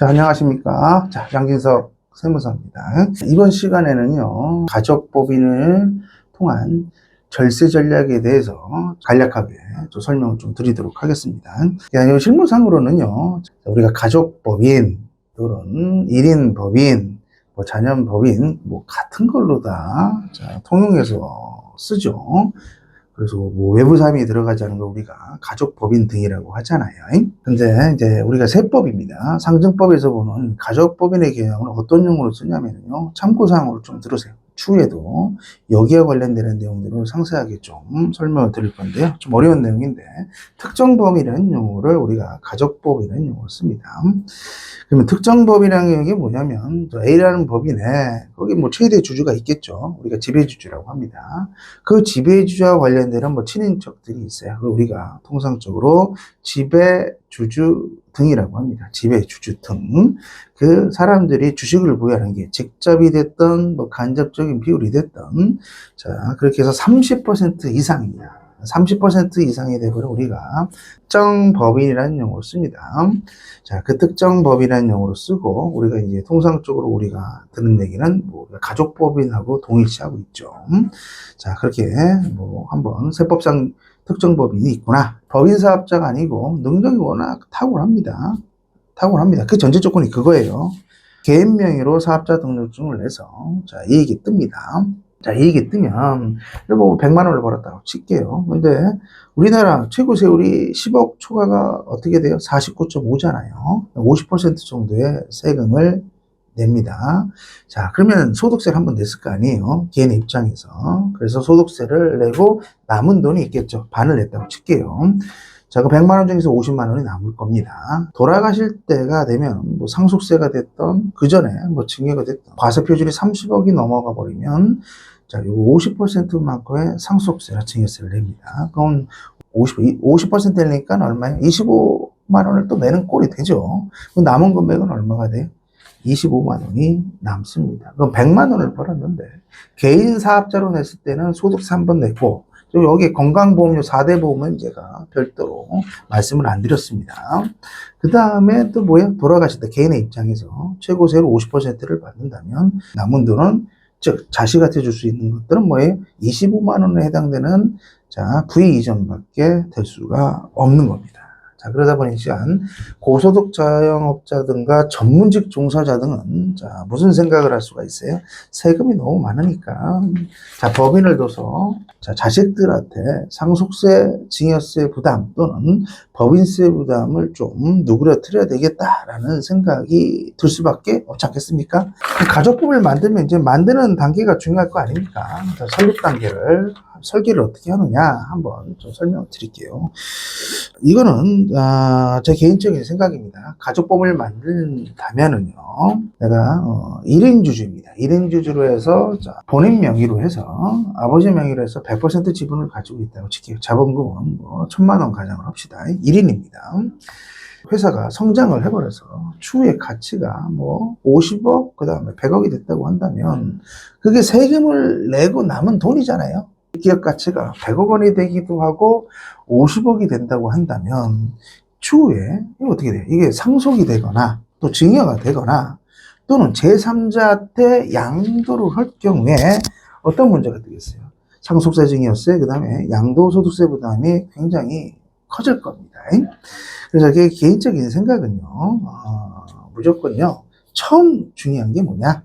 자, 안녕하십니까. 자, 양진석 세무사입니다. 이번 시간에는요, 가족법인을 통한 절세 전략에 대해서 간략하게 좀 설명을 좀 드리도록 하겠습니다. 실무상으로는요, 우리가 가족법인 또는 1인 법인, 자녀 법인, 같은 걸로 다 통용해서 쓰죠. 그래서 외부 사람이 들어가지 않은 걸 우리가 가족법인 등이라고 하잖아요. 근데 이제 우리가 세법입니다. 상증법에서 보는 가족법인의 개념은 어떤 용어로 쓰냐면요. 참고사항으로 좀 들으세요. 추후에도 여기와 관련되는 내용들을 상세하게 좀 설명을 드릴 건데요. 좀 어려운 내용인데 특정법이라는 용어를 우리가 가족법이라는 용어를 씁니다. 그러면 특정법이라는 게 뭐냐면 A라는 법인에 거기 최대 주주가 있겠죠. 우리가 지배주주라고 합니다. 그 지배주주와 관련되는 친인척들이 있어요. 우리가 통상적으로 지배주주 등이라고 합니다. 지배주주 등. 그 사람들이 주식을 보유하는 게 직접이 됐던 간접적인 비율이 됐던 그렇게 해서 30% 이상입니다. 30% 이상이 되면 우리가 특정 법인이라는 용어를 씁니다. 자, 그 특정 법인이라는 용어로 쓰고 우리가 이제 통상적으로 우리가 듣는 얘기는 가족법인하고 동일시하고 있죠. 자, 그렇게 한번 세법상 특정 법인이 있구나. 법인 사업자가 아니고 능력이 워낙 탁월합니다. 그 전제 조건이 그거예요. 개인 명의로 사업자 등록증을 내서 이익이 뜹니다. 이익이 뜨면 100만 원을 벌었다고 칠게요. 근데 우리나라 최고 세율이 10억 초과가 어떻게 돼요? 49.5잖아요. 50% 정도의 세금을 냅니다. 자, 그러면 소득세를 한번 냈을 거 아니에요. 개인의 입장에서. 그래서 소득세를 내고 남은 돈이 있겠죠. 반을 냈다고 칠게요. 자, 그 100만 원 중에서 50만 원이 남을 겁니다. 돌아가실 때가 되면 상속세가 됐던 그 전에 증여가 됐던 과세표준이 30억이 넘어가 버리면 자, 요 50%만큼의 상속세나 증여세를 냅니다. 그럼 50%니까 얼마예요? 25만 원을 또 내는 꼴이 되죠. 그 남은 금액은 얼마가 돼요? 25만 원이 남습니다. 그럼 100만 원을 벌었는데 개인 사업자로 냈을 때는 소득세 한 번 냈고 여기 건강보험료 4대 보험은 제가 별도로 말씀을 안 드렸습니다. 그 다음에 또 돌아가실 때 개인의 입장에서 최고세로 50%를 받는다면 남은 돈은 즉 자식한테 줄 수 있는 것들은 25만 원에 해당되는 부의 이전밖에 될 수가 없는 겁니다. 자, 그러다 보니 고소득 자영업자든가 전문직 종사자 등은 무슨 생각을 할 수가 있어요? 세금이 너무 많으니까 법인을 둬서 자식들한테 상속세, 증여세 부담 또는 법인세 부담을 좀 누그러뜨려야 되겠다라는 생각이 들 수밖에 없지 않겠습니까? 가족법을 만들면 이제 만드는 단계가 중요할 거 아닙니까? 설립 단계를 설계를 어떻게 하느냐 한번 좀 설명을 드릴게요. 이거는 제 개인적인 생각입니다. 가족법을 만든다면은요, 내가 1인 주주입니다. 1인 주주로 해서 본인 명의로 해서 아버지 명의로 해서 100% 지분을 가지고 있다고 칠게요. 자본금은 1,000만 원 가정을 합시다. 1인입니다. 회사가 성장을 해버려서 추후에 가치가 50억 그 다음에 100억이 됐다고 한다면 그게 세금을 내고 남은 돈이잖아요. 기업 가치가 100억 원이 되기도 하고 50억이 된다고 한다면 추후에 이거 어떻게 돼요? 이게 상속이 되거나 또 증여가 되거나 또는 제3자한테 양도를 할 경우에 어떤 문제가 되겠어요? 상속세, 증여세, 그 다음에 양도소득세 부담이 굉장히 커질 겁니다. 그래서 이게 개인적인 생각은요, 무조건요, 처음 중요한 게 뭐냐?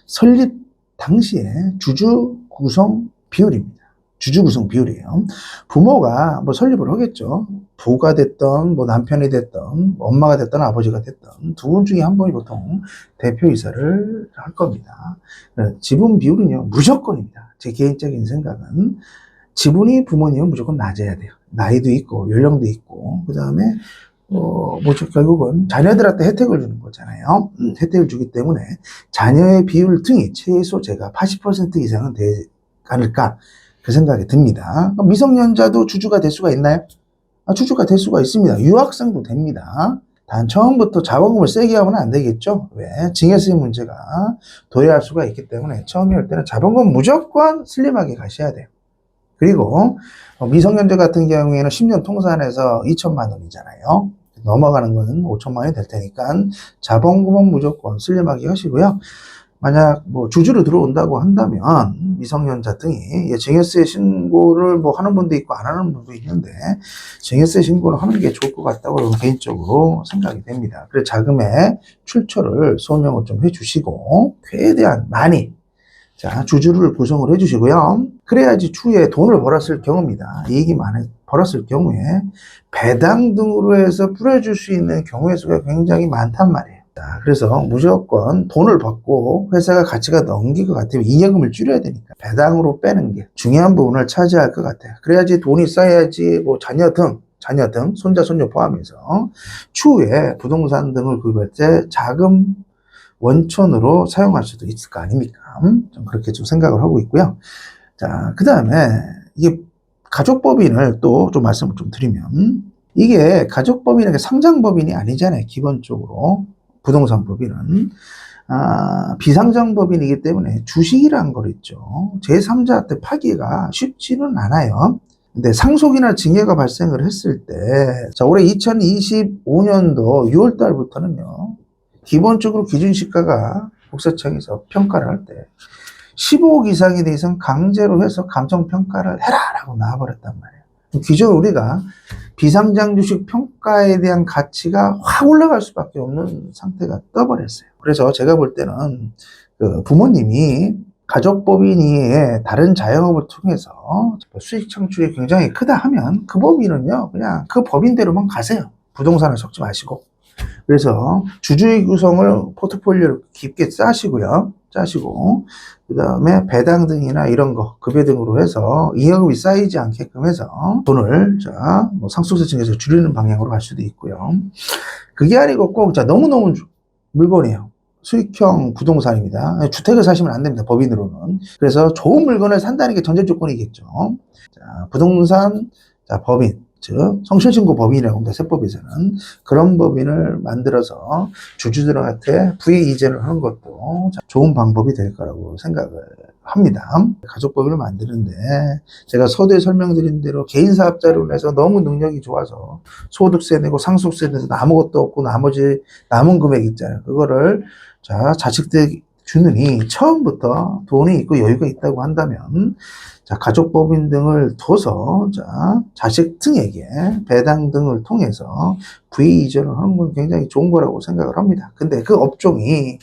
설립 당시에 주주 구성 비율입니다. 주주 구성 비율이에요. 부모가 설립을 하겠죠. 부가 됐던, 남편이 됐던, 엄마가 됐던, 아버지가 됐던 두 분 중에 한 분이 보통 대표이사를 할 겁니다. 지분 비율은요, 무조건입니다. 제 개인적인 생각은 지분이 부모님은 무조건 낮아야 돼요. 나이도 있고, 연령도 있고, 그 다음에 결국은 자녀들한테 혜택을 주는 거잖아요. 혜택을 주기 때문에 자녀의 비율 등이 최소 제가 80% 이상은 되지 않을까 그 생각이 듭니다. 그럼 미성년자도 주주가 될 수가 있나요? 주주가 될 수가 있습니다. 유학생도 됩니다. 단 처음부터 자본금을 세게 하면 안 되겠죠. 왜? 증여세 문제가 도래할 수가 있기 때문에 처음에 할 때는 자본금 무조건 슬림하게 가셔야 돼요. 그리고 미성년자 같은 경우에는 10년 통산해서 2천만 원이잖아요. 넘어가는 거는 5천만 원이 될 테니까 자본금은 무조건 슬림하게 하시고요. 만약 뭐 주주로 들어온다고 한다면 미성년자 등이 증여세 신고를 뭐 하는 분도 있고 안 하는 분도 있는데 증여세 신고를 하는 게 좋을 것 같다고 개인적으로 생각이 됩니다. 그래서 자금의 출처를 소명을 좀 해주시고 최대한 많이 주주를 구성을 해주시고요. 그래야지 추후에 돈을 벌었을 경우입니다. 이익이 많이 벌었을 경우에 배당 등으로 해서 뿌려줄 수 있는 경우의 수가 굉장히 많단 말이에요. 그래서 무조건 돈을 받고 회사가 가치가 넘길 것 같으면 잉여금을 줄여야 되니까 배당으로 빼는 게 중요한 부분을 차지할 것 같아요. 그래야지 돈이 쌓여야지 뭐 자녀 등 손자 손녀 포함해서 추후에 부동산 등을 구입할 때 자금 원천으로 사용할 수도 있을 거 아닙니까? 좀 그렇게 좀 생각을 하고 있고요. 자, 그 다음에 이게 가족법인을 또 좀 말씀을 좀 드리면 이게 가족법인이 상장법인이 아니잖아요. 기본적으로 부동산 법인은 비상장법인이기 때문에 주식이라는 걸 있죠. 제3자한테 파기가 쉽지는 않아요. 근데 상속이나 징계가 발생을 했을 때 올해 2025년도 6월 달부터는요. 기본적으로 기준시가가 국세청에서 평가를 할 때 15억 이상에 대해서는 강제로 해서 감정평가를 해라라고 나와버렸단 말이에요. 기존 우리가 비상장 주식 평가에 대한 가치가 확 올라갈 수밖에 없는 상태가 떠버렸어요. 그래서 제가 볼 때는 부모님이 가족법인이 다른 자영업을 통해서 수익 창출이 굉장히 크다 하면 그 법인은요 그냥 그 법인대로만 가세요. 부동산을 섞지 마시고. 그래서 주주의 구성을 포트폴리오를 깊게 짜시고요. 그 다음에 배당 등이나 이런 거, 급여 등으로 해서 잉여금이 쌓이지 않게끔 해서 돈을, 뭐 상속세 층에서 줄이는 방향으로 갈 수도 있고요. 그게 아니고 꼭, 너무너무 물건이에요. 수익형 부동산입니다. 주택을 사시면 안 됩니다. 법인으로는. 그래서 좋은 물건을 산다는 게 전제 조건이겠죠. 부동산, 법인. 즉 성실신고 법인이라고 합니다. 세법에서는 그런 법인을 만들어서 주주들한테 부의 이전을 하는 것도 좋은 방법이 될 거라고 생각을 합니다. 가족법인을 만드는데 제가 서두에 설명드린 대로 개인 사업자로 해서 너무 능력이 좋아서 소득세 내고 상속세 내서 아무것도 없고 나머지 남은 금액 있잖아요. 그거를 자식들 주느니 처음부터 돈이 있고 여유가 있다고 한다면 가족법인 등을 둬서 자식 등에게 배당 등을 통해서 부의 이전을 하는 건 굉장히 좋은 거라고 생각을 합니다. 근데 그 업종이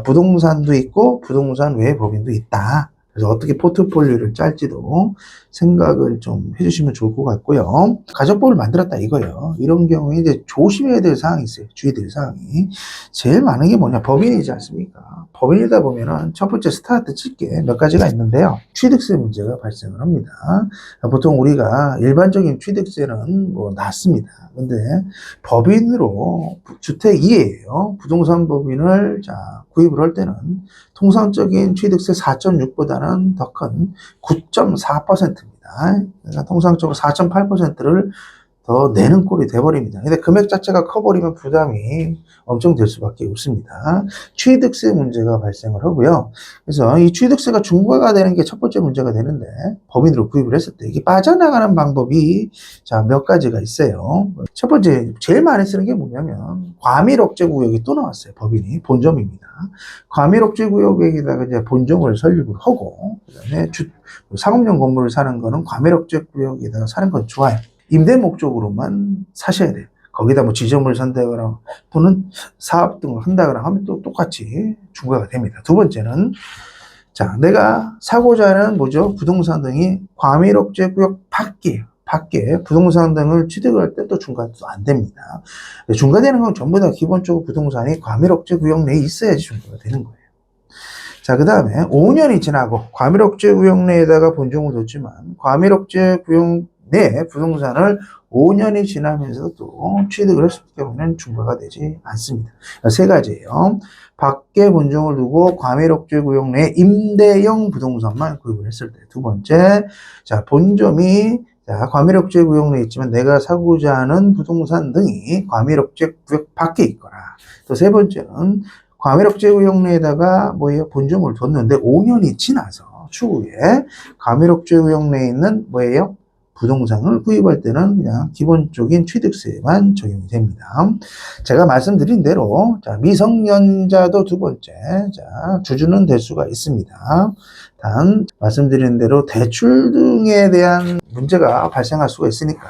부동산도 있고 부동산 외 법인도 있다. 그래서 어떻게 포트폴리오를 짤지도 생각을 좀 해주시면 좋을 것 같고요. 가족법을 만들었다 이거예요. 이런 경우에 이제 조심해야 될 사항이 있어요. 주의될 사항이. 제일 많은 게 뭐냐? 법인이지 않습니까? 법인이다 보면은 첫 번째 스타트 칠게 몇 가지가 있는데요. 취득세 문제가 발생을 합니다. 보통 우리가 일반적인 취득세는 뭐 낮습니다. 근데 법인으로 주택 이외예요. 부동산 법인을 구입을 할 때는 통상적인 취득세 4.6보다는 더 큰 9.4%입니다. 그러니까 통상적으로 4.8%를 더 내는 꼴이 돼버립니다. 근데 금액 자체가 커버리면 부담이 엄청 될 수밖에 없습니다. 취득세 문제가 발생을 하고요. 그래서 이 취득세가 중과가 되는 게 첫 번째 문제가 되는데 법인으로 구입을 했을 때 이게 빠져나가는 방법이 몇 가지가 있어요. 첫 번째 제일 많이 쓰는 게 뭐냐면 과밀억제구역이 또 나왔어요. 법인이 본점입니다. 과밀억제구역에다가 이제 본점을 설립을 하고 그다음에 상업용 건물을 사는 거는 과밀억제구역에다가 사는 건 좋아요. 임대 목적으로만 사셔야 돼요. 거기다 뭐 지점을 산다거나 또는 사업 등을 한다거나 하면 또 똑같이 중과가 됩니다. 두 번째는 내가 사고자 하는 부동산 등이 과밀억제구역 밖에 부동산 등을 취득할 때 또 중과도 안 됩니다. 중과되는 건 전부 다 기본적으로 부동산이 과밀억제구역 내에 있어야지 중과가 되는 거예요. 그 다음에 5년이 지나고 과밀억제구역 내에다가 본점을 뒀지만 과밀억제구역 내 부동산을 5년이 지나면서도 취득을 했을 경우는 중과가 되지 않습니다. 세 가지예요. 밖에 본점을 두고 과밀억제구역 내 임대형 부동산만 구입을 했을 때. 두 번째, 본점이 과밀억제구역 내에 있지만 내가 사고자 하는 부동산 등이 과밀억제구역 밖에 있거나. 또 세 번째는 과밀억제구역 내에다가 본점을 뒀는데 5년이 지나서 추후에 과밀억제구역 내에 있는 부동산을 구입할 때는 그냥 기본적인 취득세만 적용이 됩니다. 제가 말씀드린 대로 자, 미성년자도 두 번째 자, 주주는 될 수가 있습니다. 단 말씀드린 대로 대출 등에 대한 문제가 발생할 수가 있으니까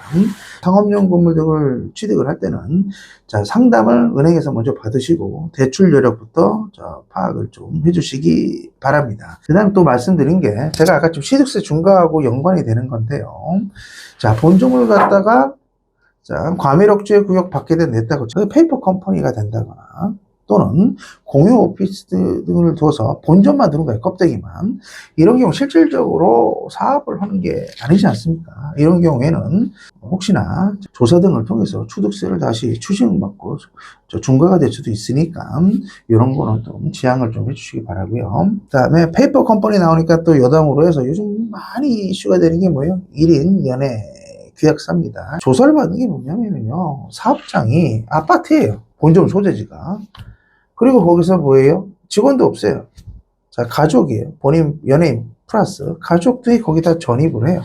상업용 건물 등을 취득을 할 때는 자, 상담을 은행에서 먼저 받으시고 대출 여력부터 자, 파악을 좀 해주시기 바랍니다. 그 다음 또 말씀드린 게 제가 아까 좀 취득세 중과하고 연관이 되는 건데요. 자, 본점을 갖다가 자, 과밀억제 구역 밖에 냈다고 페이퍼 컴퍼니가 된다거나 또는 공유 오피스 등을 둬서 본점만 두는 거예요. 껍데기만. 이런 경우 실질적으로 사업을 하는 게 아니지 않습니까? 이런 경우에는 혹시나 조사 등을 통해서 취득세를 다시 추징받고 중과가 될 수도 있으니까 이런 거는 좀 지양을 좀 해주시기 바라고요. 그다음에 페이퍼 컴퍼니 나오니까 또 여담으로 해서 요즘 많이 이슈가 되는 게 뭐예요? 1인 연애 계약사입니다. 조사를 받는 게 뭐냐면요. 사업장이 아파트예요. 본점 소재지가. 그리고 거기서 뭐예요? 직원도 없어요. 자, 가족이에요. 본인, 연예인 플러스 가족들이 거기다 전입을 해요.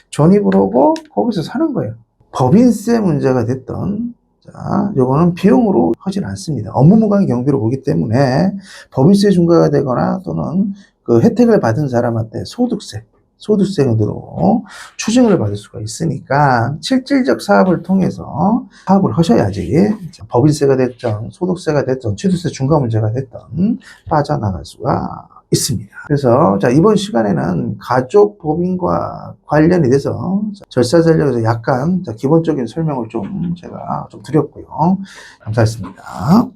전입을 하고 거기서 사는 거예요. 법인세 문제가 됐던 자, 요거는 비용으로 하진 않습니다. 업무무관 경비로 보기 때문에 법인세 중과가 되거나 또는 그 혜택을 받은 사람한테 소득세금으로 추징을 받을 수가 있으니까 실질적 사업을 통해서 사업을 하셔야지 법인세가 됐든 소득세가 됐든 취득세 중과 문제가 됐든 빠져나갈 수가 있습니다. 그래서 자, 이번 시간에는 가족법인과 관련이 돼서 절차 전략에서 약간 기본적인 설명을 좀 제가 좀 드렸고요. 감사했습니다.